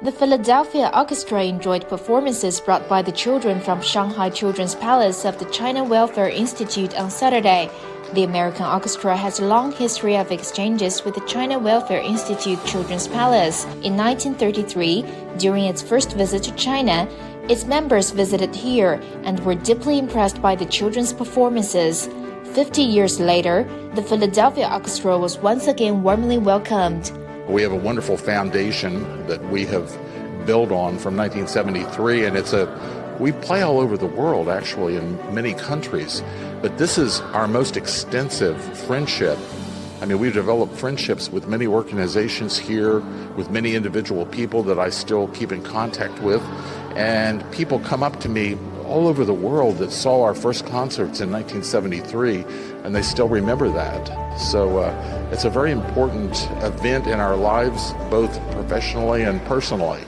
The Philadelphia Orchestra enjoyed performances brought by the children from Shanghai Children's Palace of the China Welfare Institute on Saturday. The American Orchestra has a long history of exchanges with the China Welfare Institute Children's Palace. In 1933, during its first visit to China, its members visited here and were deeply impressed by the children's performances. 50 years later, the Philadelphia Orchestra was once again warmly welcomed. We have a wonderful foundation that we have built on from 1973, and we play all over the world, actually, in many countries. But this is our most extensive friendship. I mean, we've developed friendships with many organizations here, with many individual people that I still keep in contact with. And people come up to me all over the world that saw our first concerts in 1973, and they still remember that. So it's a very important event in our lives, both professionally and personally.